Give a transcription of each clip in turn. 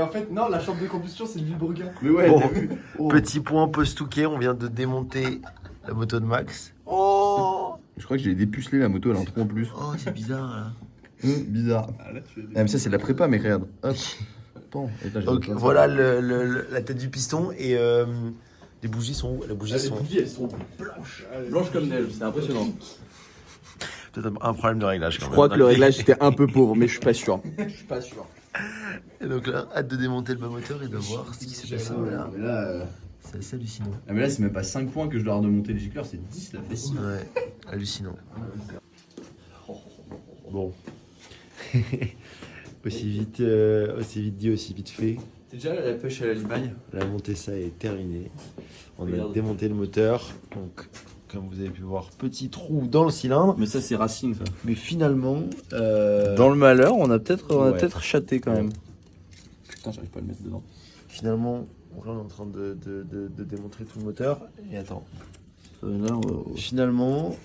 en fait, non, la chambre de combustion, c'est le vilebrequin. Mais ouais, Bon, t'as vu. petit point post-touquet, on vient de démonter la moto de Max. Oh, Je crois que j'ai dépucelé la moto, elle en trop en plus. oh c'est bizarre là. Bizarre. Ah, là, tu Ah, mais ça, c'est de la prépa, mec, regarde. Hop. Bon, et là, j'ai Donc plein de voilà ça. la tête du piston et les bougies sont où? Les bougies Les sont bougies, elles sont blanches. Blanche comme neige, c'est impressionnant. peut-être un problème de réglage quand Je même. crois que le réglage était un peu pauvre, mais je suis pas sûr. Et donc là, hâte de démonter le moteur et de voir ce qui s'est passé là. Mais là, C'est assez hallucinant. ah, mais là, c'est même pas 5 points que je dois remonter les gicleurs, c'est 10 la fesse. Ouais, hallucinant. Bon. aussi vite dit, aussi vite fait. T'es déjà allé à la pêche à la limagne? La montée ça est terminée. On a Regarde. démonté le moteur. Donc, comme vous avez pu voir, petit trou dans le cylindre. Mais ça, c'est Racing, ça. Mais finalement, Dans le malheur, on a peut-être Ouais. chaté quand même. Putain, j'arrive pas à le mettre dedans. finalement, donc là, on est en train de démontrer tout le moteur. Et attends. Là, Finalement,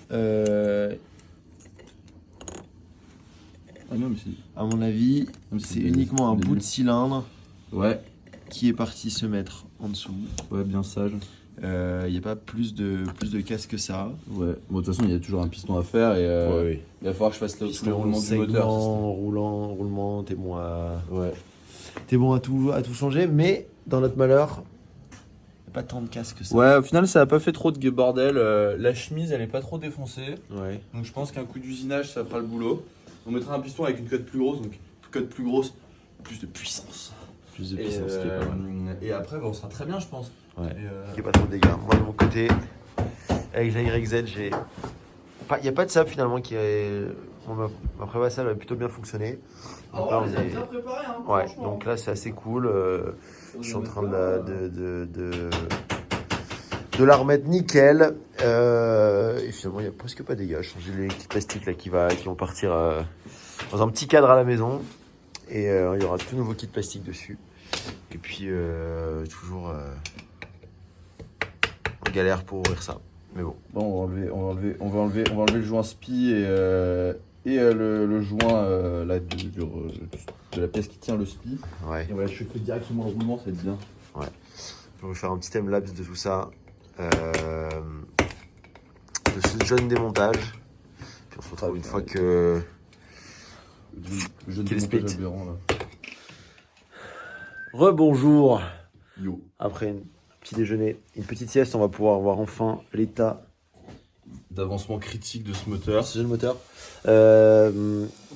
Ah non, mais c'est. à mon avis, mais c'est uniquement un bout de cylindre Ouais, qui est parti se mettre en dessous. ouais, bien sage. Il n'y a pas plus de casse que ça. Ouais, bon, de toute façon, il y a toujours un piston à faire et il va falloir que je fasse le roulement du moteur. Roulement, t'es bon Ouais. à tout changer, mais dans notre malheur, il n'y a pas tant de casse que ça. Ouais, au final, ça a pas fait trop de bordel. La chemise, elle est pas trop défoncée. Ouais. Donc, je pense qu'un coup d'usinage, ça fera le boulot. On mettra un piston avec une cote plus grosse. Donc, cote plus grosse, plus de puissance. Plus de Et, puissance qui est pas mal. et après, on sera très bien, je pense. Ouais. Et, Qui est pas trop de dégâts. Moi de mon côté, avec la YZ, il n'y a pas de sable finalement qui est. Bon, ma prépa salle a plutôt bien fonctionné. Donc là, on est- préparés, hein. Ouais, donc là c'est assez cool. Je suis en train de la remettre nickel. Et finalement, il n'y a presque pas de dégâts. J'ai changé les petits plastiques là, qui vont partir dans un petit cadre à la maison. Et il y aura tout nouveau kit plastique dessus. Et puis, toujours en galère pour ouvrir ça. Mais bon. Bon, on va enlever le joint spi et le joint là, de la pièce qui tient le spi. Ouais. Et voilà, je fais directement le roulement, ça va être bien. Je vais vous faire un petit time-lapse de tout ça. De ce jeune démontage. Puis on se retrouve une fois que. Je Quel split. aberrant, là. Rebonjour. Yo. Après un petit déjeuner, une petite sieste, on va pouvoir voir enfin l'état D'avancement critique de ce moteur. de ce jeune moteur.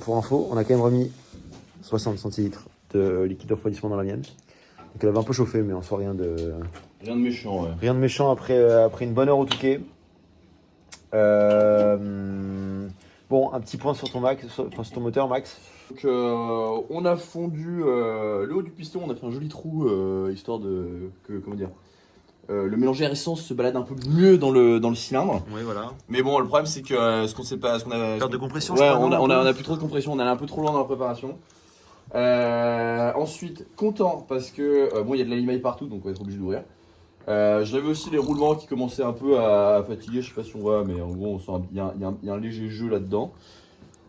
Pour info, on a quand même remis 60 centilitres de liquide de refroidissement dans la mienne. Donc elle avait un peu chauffé, mais en soi rien de Rien de méchant, ouais. après une bonne heure au Touquet. Bon, un petit point sur ton sur ton moteur, Max. Donc on a fondu le haut du piston, on a fait un joli trou histoire le mélanger à essence se balade un peu mieux dans le cylindre. Oui, voilà. Mais bon, le problème c'est que ce qu'on sait pas, Perte de compression, ouais, je crois. on a plus trop de compression, on est allé un peu trop loin dans la préparation. Ensuite, content parce que bon, il y a de la limaille partout, donc on va être obligé d'ouvrir. J'avais aussi les roulements qui commençaient un peu à fatiguer, je sais pas si on voit, mais en gros, on sent il y a un léger jeu là-dedans.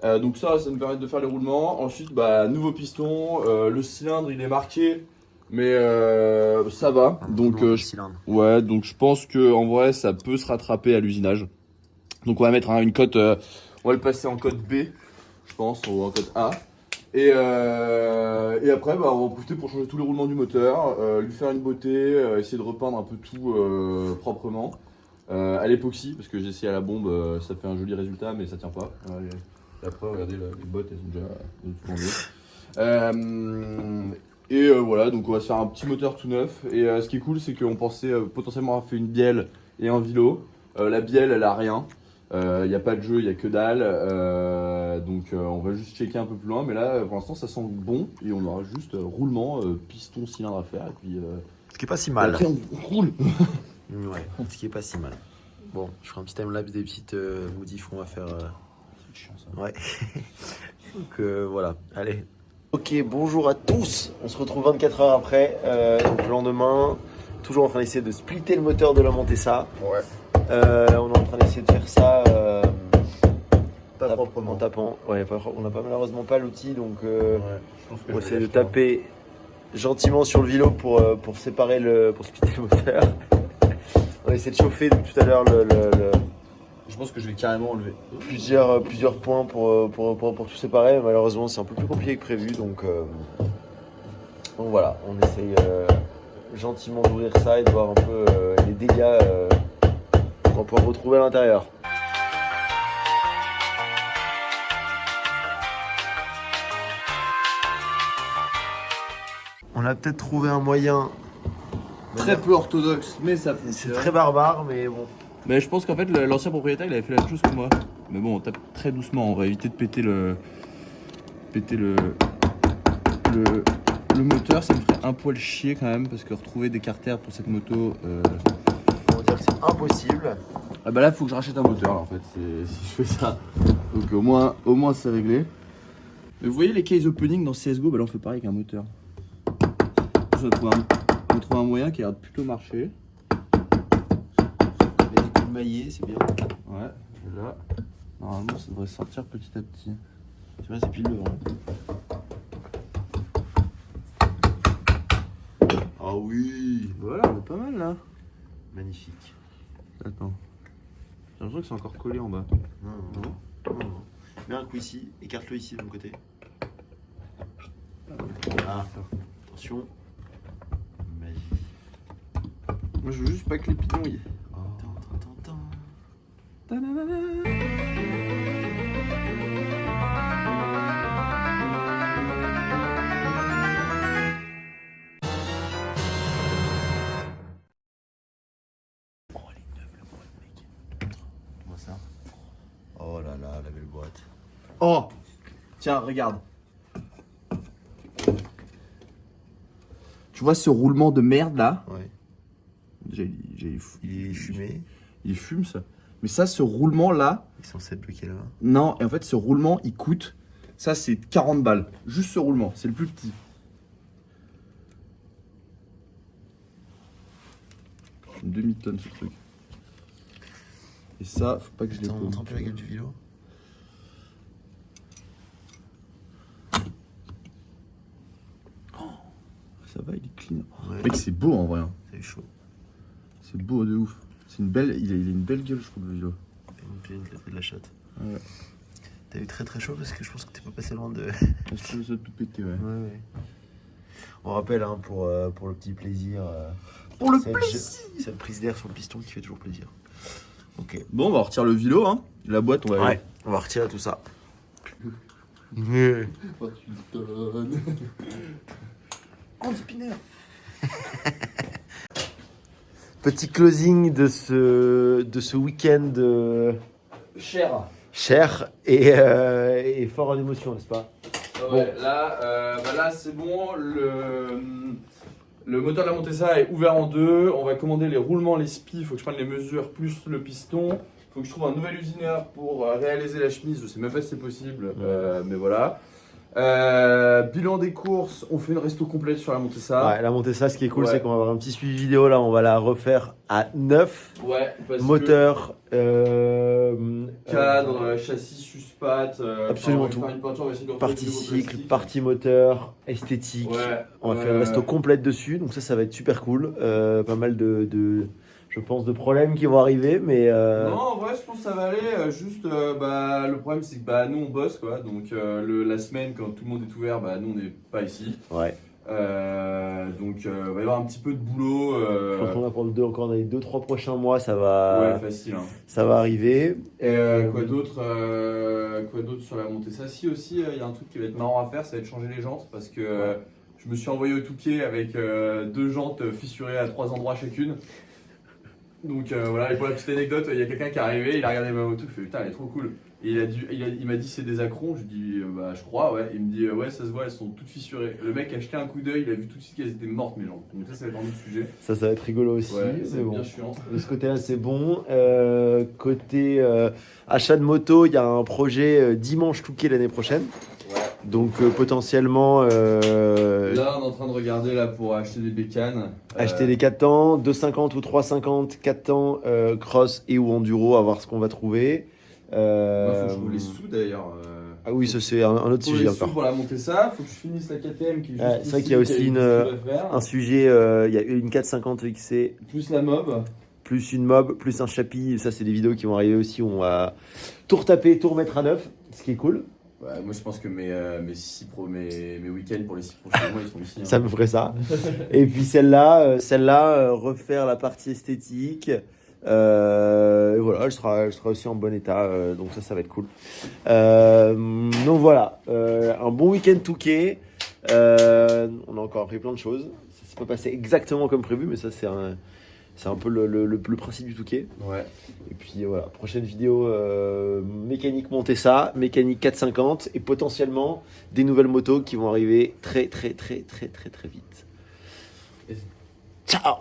Donc ça nous permet de faire les roulements. Ensuite, nouveau piston, le cylindre il est marqué, mais ça va. Donc cylindre. ouais, donc je pense que en vrai ça peut se rattraper à l'usinage. Donc on va mettre une cote, on va le passer en cote B, je pense, ou en cote A. Et après, on va en profiter pour changer tous les roulements du moteur, lui faire une beauté, essayer de repeindre un peu tout proprement. À l'époxy, parce que j'ai essayé à la bombe, ça fait un joli résultat, mais ça tient pas. Après, regardez, les bottes, elles sont déjà enlevées. Voilà, donc on va se faire un petit moteur tout neuf. Et ce qui est cool, c'est qu'on pensait potentiellement avoir fait une bielle et un vilo. La bielle, elle a rien. Il n'y a pas de jeu, il n'y a que dalle. Donc on va juste checker un peu plus loin. Mais là, pour l'instant, ça sent bon. Et on aura juste roulement, piston, cylindre à faire. Et puis, Ce qui est pas si mal. après, on roule. Ouais, ce qui est pas si mal. Bon, je ferai un petit time-lapse des petites modifs qu'on va faire. C'est chiant ça. Ouais. Donc voilà, allez. Ok, bonjour à tous. On se retrouve 24 heures après, donc le lendemain. Toujours en train d'essayer de splitter le moteur de la Montesa. Ouais. On est en train d'essayer de faire ça Pas en proprement. tapant. Ouais, on n'a pas malheureusement pas l'outil, donc Ouais, je pense que on va je essayer vais de taper gentiment sur le vélo pour séparer pour splitter le moteur. On essaie de chauffer tout à l'heure Je pense que je vais carrément enlever. plusieurs points pour tout séparer. Malheureusement, c'est un peu plus compliqué que prévu. Donc voilà, on essaye gentiment d'ouvrir ça et de voir un peu les dégâts qu'on va pouvoir retrouver à l'intérieur. On a peut-être trouvé un moyen. Très peu orthodoxe, mais ça fonctionne. C'est très barbare, mais bon. Mais je pense qu'en fait, l'ancien propriétaire, il avait fait la même chose que moi. Mais bon, on tape très doucement, on va éviter de péter le moteur. Ça me ferait un poil chier quand même, parce que retrouver des carters pour cette moto... On va dire que c'est impossible. Ah bah là, il faut que je rachète un moteur, là, en fait, si je fais ça. Donc au moins c'est réglé. Mais vous voyez les case opening dans CSGO, bah là on fait pareil avec un moteur. On va trouver un moyen qui a l'air de plutôt marcher. Des coups de maillet, c'est bien. Ouais, et là, normalement ça devrait sortir petit à petit. Tu vois, c'est pile devant. Ah oui, Voilà, on est pas mal là. magnifique. Attends. J'ai l'impression que c'est encore collé en bas. Non. Mets un coup ici, écarte-le ici de mon côté. Ah, attention. Magie. Moi je veux juste pas que les pitons y. Comment ça? Oh là là, la belle boîte. Oh, tiens, regarde. Tu vois ce roulement de merde là? Ouais. Déjà, Il est fumé. il fume ça. Mais ça, ce roulement là, Il est censé être bloqué là. non, et en fait, ce roulement il coûte. Ça, c'est 40 balles. Juste ce roulement, c'est le plus petit. Une demi-tonne ce truc. Et ça, faut pas que je les Attends, montre un peu la gueule du vélo. Ça va, il est clean. Ouais. Mec, c'est beau en vrai. Hein. T'as eu chaud. C'est beau de ouf. C'est une belle, il a une belle gueule, je trouve, le vélo. Une fait de la chatte. Ouais. T'as eu très chaud parce que je pense que t'es pas passé loin de. Je peux tout péter, ouais. Ouais. On rappelle hein, pour le petit plaisir. Pour le cette plaisir. Cette prise d'air sur le piston qui fait toujours plaisir. Ok. Bon, on va retirer le vélo, hein. La boîte, on va. Ouais, on va retirer tout ça. En spinner. Petit closing de ce week-end cher et fort en émotion, n'est-ce pas? Ouais, là c'est bon. Le moteur de la Montesa est ouvert en deux. On va commander les roulements, les spies. Il faut que je prenne les mesures plus le piston. Il faut que je trouve un nouvel usineur pour réaliser la chemise. Je sais même pas si c'est possible, mais voilà. Bilan des courses, on fait une resto complète sur la Montesa. Ouais, la Montesa, ce qui est cool, Ouais. c'est qu'on va avoir un petit suivi vidéo là. On va la refaire à neuf. Ouais, parce Moteur, cadre, châssis, suspat, absolument on va tout. faire une peinture, on va essayer de partie retrouver du nouveau cycle, plastique. partie moteur, esthétique. Ouais, On va faire une resto complète dessus, donc ça va être super cool. Pas mal je pense, de problèmes qui vont arriver, mais Non, en vrai, je pense que ça va aller. Juste, le problème, c'est que nous, on bosse, quoi. Donc, la semaine, quand tout le monde est ouvert, nous, on n'est pas ici. ouais. Donc, il va y avoir un petit peu de boulot. Je pense qu'on va prendre encore dans les 2-3 prochains mois, ça va, Ouais, facile. Hein. ça va arriver. Et quoi d'autre sur la montée? Ça, si aussi, il y a un truc qui va être marrant à faire, ça va être changer les jantes. Parce que je me suis envoyé au Touquet avec 2 jantes fissurées à 3 endroits chacune. Donc voilà, et pour la petite anecdote, il y a quelqu'un qui est arrivé, il a regardé ma moto, il fait putain, elle est trop cool. Et il m'a dit c'est des acrons, je dis je crois, ouais. Il me dit ouais, ça se voit, elles sont toutes fissurées. Le mec a jeté un coup d'œil, il a vu tout de suite qu'elles étaient mortes mes jambes. Donc ça va être un autre sujet. Ça va être rigolo aussi. Ouais, mais c'est bon. bien chiant. De ce côté-là, c'est bon. Côté achat de moto, il y a un projet dimanche Touquet l'année prochaine. Ouais. Donc potentiellement Là, on est en train de regarder là pour acheter des bécanes. acheter des 4 temps, 250 ou 350, 4 temps cross et ou enduro, à voir ce qu'on va trouver. Faut que je trouve les sous d'ailleurs. Ah oui, ça c'est un autre Pour sujet les encore. sous, voilà, monter ça. Faut que je finisse la KTM qui est juste Ouais, c'est vrai ici, qu'il y a aussi qui une, des trucs à faire. un sujet, il y a une 450 XC, Plus la mob. plus une mob, plus un chapi. Ça, c'est des vidéos qui vont arriver aussi où on va tout retaper, tout remettre à neuf, ce qui est cool. Ouais, moi je pense que mes week-ends pour les 6 prochains mois ils seront ici. Hein. Ça me ferait ça. Et puis celle-là, refaire la partie esthétique. Et voilà, elle sera aussi en bon état. Donc ça va être cool. Donc voilà, un bon week-end Touquet. On a encore appris plein de choses. Ça s'est pas passé exactement comme prévu, mais ça c'est un peu le principe du Touquet. Ouais. Et puis voilà, prochaine vidéo, mécanique Montesa, mécanique 450 et potentiellement des nouvelles motos qui vont arriver très vite. Ciao!